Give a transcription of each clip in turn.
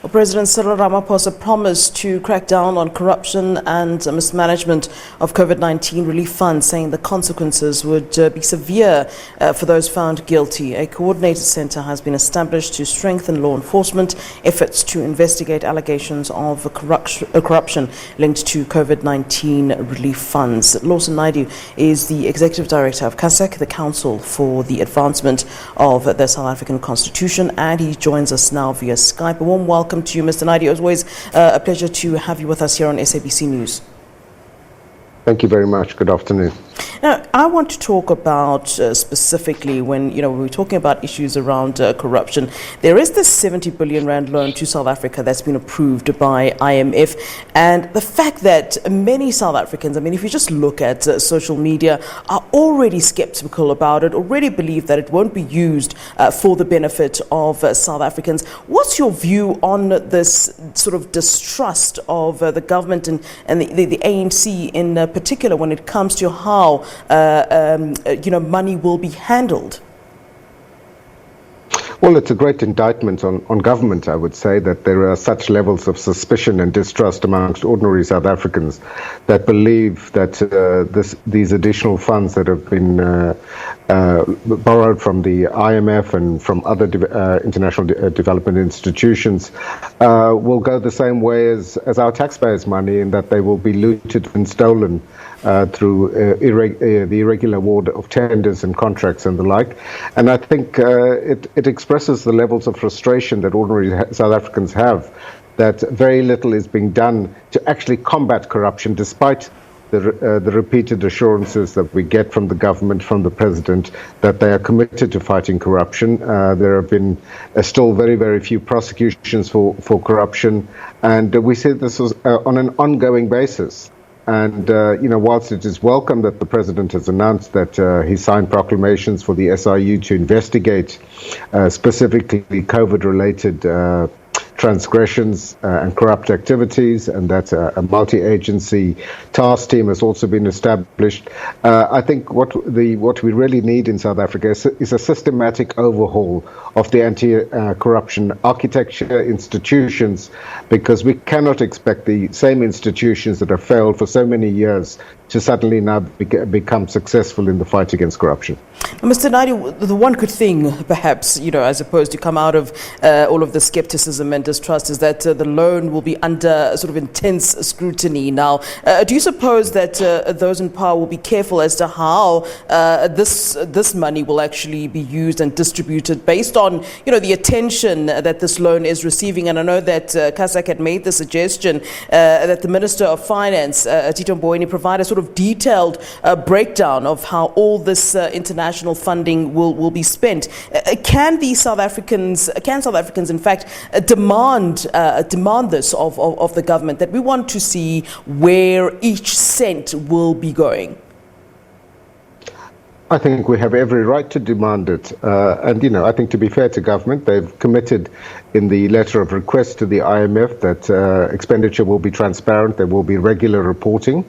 Well, President Cyril Ramaphosa promised to crack down on corruption and mismanagement of COVID-19 relief funds, saying the consequences would be severe for those found guilty. A coordinated centre has been established to strengthen law enforcement efforts to investigate allegations of corruption linked to COVID-19 relief funds. Lawson Naidoo is the Executive Director of CASAC, the Council for the Advancement of the South African Constitution, and he joins us now via Skype. A warm welcome to you, Mr. Naidoo. It's always a pleasure to have you with us here on SABC News. Thank you very much. Good afternoon. Now, I want to talk about specifically when we're talking about issues around corruption. There is this 70 billion rand loan to South Africa that's been approved by IMF, and the fact that many South Africans, if you just look at social media, are already skeptical about it, already believe that it won't be used for the benefit of South Africans. What's your view on this sort of distrust of the government and the ANC in particular when it comes to how money will be handled? Well, it's a great indictment on government, I would say, that there are such levels of suspicion and distrust amongst ordinary South Africans that believe that these additional funds that have been borrowed from the IMF and from other international development institutions will go the same way as our taxpayers' money, in that they will be looted and stolen through the irregular award of tenders and contracts and the like. And I think it expresses the levels of frustration that ordinary South Africans have, that very little is being done to actually combat corruption, despite the repeated assurances that we get from the government, from the president, that they are committed to fighting corruption. There have been still very, very few prosecutions for corruption, and we see this on an ongoing basis. And, whilst it is welcome that the president has announced that he signed proclamations for the SIU to investigate specifically COVID-related transgressions and corrupt activities, and that a multi-agency task team has also been established. I think what we really need in South Africa is a systematic overhaul of the anti-corruption architecture, institutions, because we cannot expect the same institutions that have failed for so many years to suddenly now become successful in the fight against corruption. Mr. Naidoo, the one good thing, perhaps, as opposed to come out of all of the skepticism and distrust, is that the loan will be under sort of intense scrutiny now. Do you suppose that those in power will be careful as to how this money will actually be used and distributed based on, the attention that this loan is receiving? And I know that CASAC had made the suggestion that the Minister of Finance, Tito Mboweni, provide a sort of detailed breakdown of how all this international funding will be spent. Can South Africans in fact demand this of the government, that we want to see where each cent will be going? I think we have every right to demand it. And I think, to be fair to government, they've committed in the letter of request to the IMF that expenditure will be transparent, there will be regular reporting.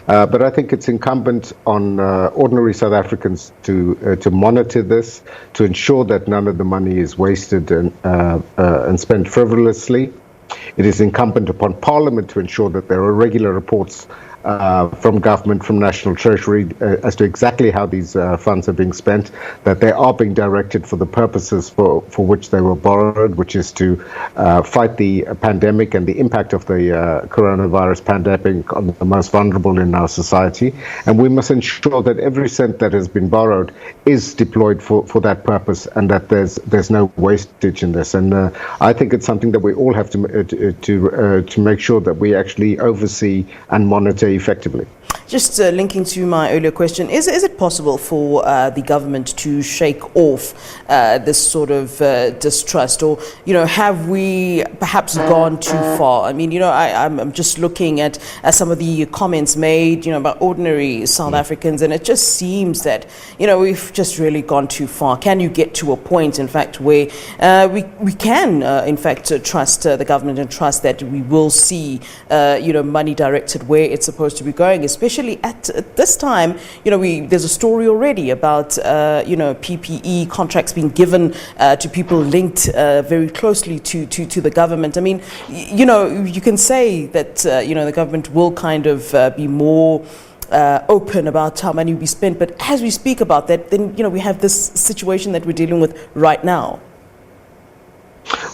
But I think it's incumbent on ordinary South Africans to monitor this, to ensure that none of the money is wasted and spent frivolously. It is incumbent upon Parliament to ensure that there are regular reports from government, from National Treasury, as to exactly how these funds are being spent, that they are being directed for the purposes for which they were borrowed, which is to fight the pandemic and the impact of the coronavirus pandemic on the most vulnerable in our society. And we must ensure that every cent that has been borrowed is deployed for that purpose, and that there's no wastage in this. And I think it's something that we all have to make sure that we actually oversee and monitor effectively. Just linking to my earlier question, is it possible for the government to shake off this sort of distrust, or have we perhaps gone too far? I'm just looking at some of the comments made about ordinary South Africans, and it just seems that we've just really gone too far. Can you get to a point, in fact, where we can in fact trust the government and trust that we will see money directed where it's supposed to be going, especially especially at this time, there's a story already about, PPE contracts being given to people linked very closely to the government. I mean, you can say that, the government will kind of be more open about how money will be spent. But as we speak about that, then, we have this situation that we're dealing with right now.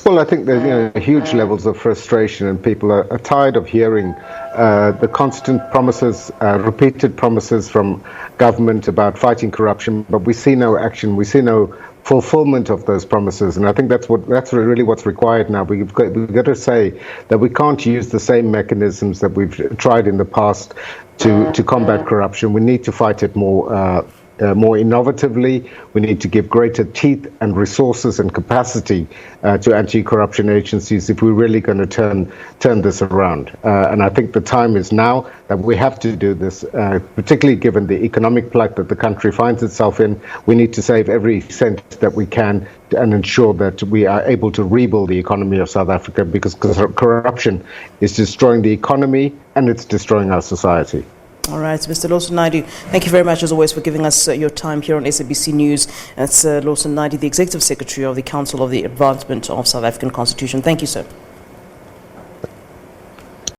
Well, I think there's huge levels of frustration, and people are tired of hearing the constant promises, repeated promises from government about fighting corruption, but we see no action, we see no fulfillment of those promises. And I think that's really what's required now. We've got to say that we can't use the same mechanisms that we've tried in the past to combat corruption. We need to fight it more innovatively. We need to give greater teeth and resources and capacity to anti-corruption agencies if we're really going to turn this around. And I think the time is now that we have to do this, particularly given the economic plight that the country finds itself in. We need to save every cent that we can and ensure that we are able to rebuild the economy of South Africa, because corruption is destroying the economy and it's destroying our society. All right, Mr. Lawson Naidoo, thank you very much, as always, for giving us your time here on SABC News. That's Lawson Naidoo, the Executive Secretary of the Council of the Advancement of South African Constitution. Thank you, sir.